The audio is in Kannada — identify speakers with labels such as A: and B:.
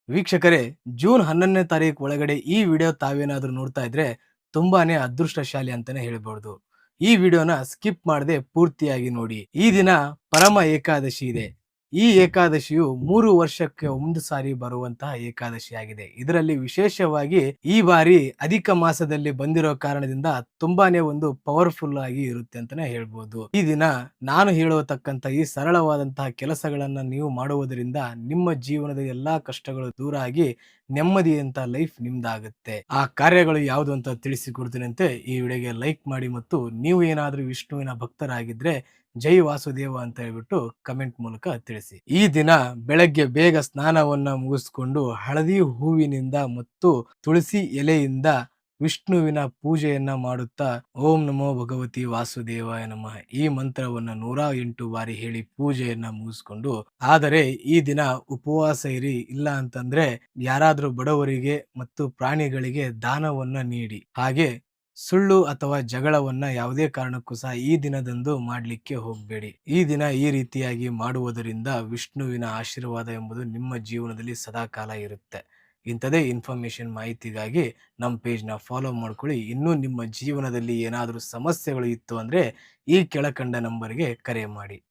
A: ವೀಕ್ಷಕರೇ, ಜೂನ್ 11ನೇ ತಾರೀಕು ಒಳಗಡೆ ಈ ವಿಡಿಯೋ ತಾವೇನಾದ್ರೂ ನೋಡ್ತಾ ಇದ್ರೆ ತುಂಬಾನೇ ಅದೃಷ್ಟಶಾಲಿ ಅಂತಾನೆ ಹೇಳ್ಬಹುದು. ಈ ವಿಡಿಯೋನ ಸ್ಕಿಪ್ ಮಾಡದೆ ಪೂರ್ತಿಯಾಗಿ ನೋಡಿ. ಈ ದಿನ ಪರಮ ಏಕಾದಶಿ ಇದೆ. ಈ ಏಕಾದಶಿಯು 3 ವರ್ಷಕ್ಕೆ ಒಂದು ಸಾರಿ ಬರುವಂತಹ ಏಕಾದಶಿ ಆಗಿದೆ. ಇದರಲ್ಲಿ ವಿಶೇಷವಾಗಿ ಈ ಬಾರಿ ಅಧಿಕ ಮಾಸದಲ್ಲಿ ಬಂದಿರೋ ಕಾರಣದಿಂದ ತುಂಬಾನೇ ಒಂದು ಪವರ್ಫುಲ್ ಆಗಿ ಇರುತ್ತೆ ಅಂತಾನೆ ಹೇಳ್ಬೋದು. ಈ ದಿನ ನಾನು ಹೇಳತಕ್ಕಂತ ಈ ಸರಳವಾದಂತಹ ಕೆಲಸಗಳನ್ನ ನೀವು ಮಾಡುವುದರಿಂದ ನಿಮ್ಮ ಜೀವನದ ಎಲ್ಲಾ ಕಷ್ಟಗಳು ದೂರ ಆಗಿ ನೆಮ್ಮದಿಯಂತ ಲೈಫ್ ನಿಮ್ದಾಗುತ್ತೆ. ಆ ಕಾರ್ಯಗಳು ಯಾವುದು ಅಂತ ತಿಳಿಸಿಕೊಡ್ತೀನಂತೆ ಈ ವಿಡಿಯೋಗೆ ಲೈಕ್ ಮಾಡಿ ಮತ್ತು ನೀವು ಏನಾದ್ರೂ ವಿಷ್ಣುವಿನ ಭಕ್ತರಾಗಿದ್ರೆ ಜೈ ವಾಸುದೇವ ಅಂತ ಹೇಳ್ಬಿಟ್ಟು ಕಮೆಂಟ್ ಮೂಲಕ ತಿಳಿಸಿ. ಈ ದಿನ ಬೆಳಗ್ಗೆ ಬೇಗ ಸ್ನಾನವನ್ನ ಮುಗಿಸ್ಕೊಂಡು ಹಳದಿ ಹೂವಿನಿಂದ ಮತ್ತು ತುಳಸಿ ಎಲೆಯಿಂದ ವಿಷ್ಣುವಿನ ಪೂಜೆಯನ್ನ ಮಾಡುತ್ತಾ ಓಂ ನಮೋ ಭಗವತಿ ವಾಸುದೇವಾಯ ನಮಃ ಈ ಮಂತ್ರವನ್ನ 108 ಬಾರಿ ಹೇಳಿ ಪೂಜೆಯನ್ನ ಮುಗಿಸ್ಕೊಂಡು, ಆದರೆ ಈ ದಿನ ಉಪವಾಸ ಇರಿ, ಇಲ್ಲ ಅಂತಂದ್ರೆ ಯಾರಾದ್ರೂ ಬಡವರಿಗೆ ಮತ್ತು ಪ್ರಾಣಿಗಳಿಗೆ ದಾನವನ್ನ ನೀಡಿ. ಹಾಗೆ ಸುಳ್ಳು ಅಥವಾ ಜಗಳವನ್ನ ಯಾವುದೇ ಕಾರಣಕ್ಕೂ ಸಹ ಈ ದಿನದಂದು ಮಾಡ್ಲಿಕ್ಕೆ ಹೋಗಬೇಡಿ. ಈ ದಿನ ಈ ರೀತಿಯಾಗಿ ಮಾಡುವುದರಿಂದ ವಿಷ್ಣುವಿನ ಆಶೀರ್ವಾದ ಎಂಬುದು ನಿಮ್ಮ ಜೀವನದಲ್ಲಿ ಸದಾಕಾಲ ಇರುತ್ತೆ. ಇಂಥದೇ ಇನ್ಫಾರ್ಮೇಶನ್ ಮಾಹಿತಿಗಾಗಿ ನಮ್ಮ ಪೇಜ್ನ ಫಾಲೋ ಮಾಡ್ಕೊಳ್ಳಿ. ಇನ್ನೂ ನಿಮ್ಮ ಜೀವನದಲ್ಲಿ ಏನಾದರೂ ಸಮಸ್ಯೆಗಳು ಇತ್ತು ಅಂದ್ರೆ ಈ ಕೆಳಕಂಡ ನಂಬರ್ಗೆ ಕರೆ ಮಾಡಿ.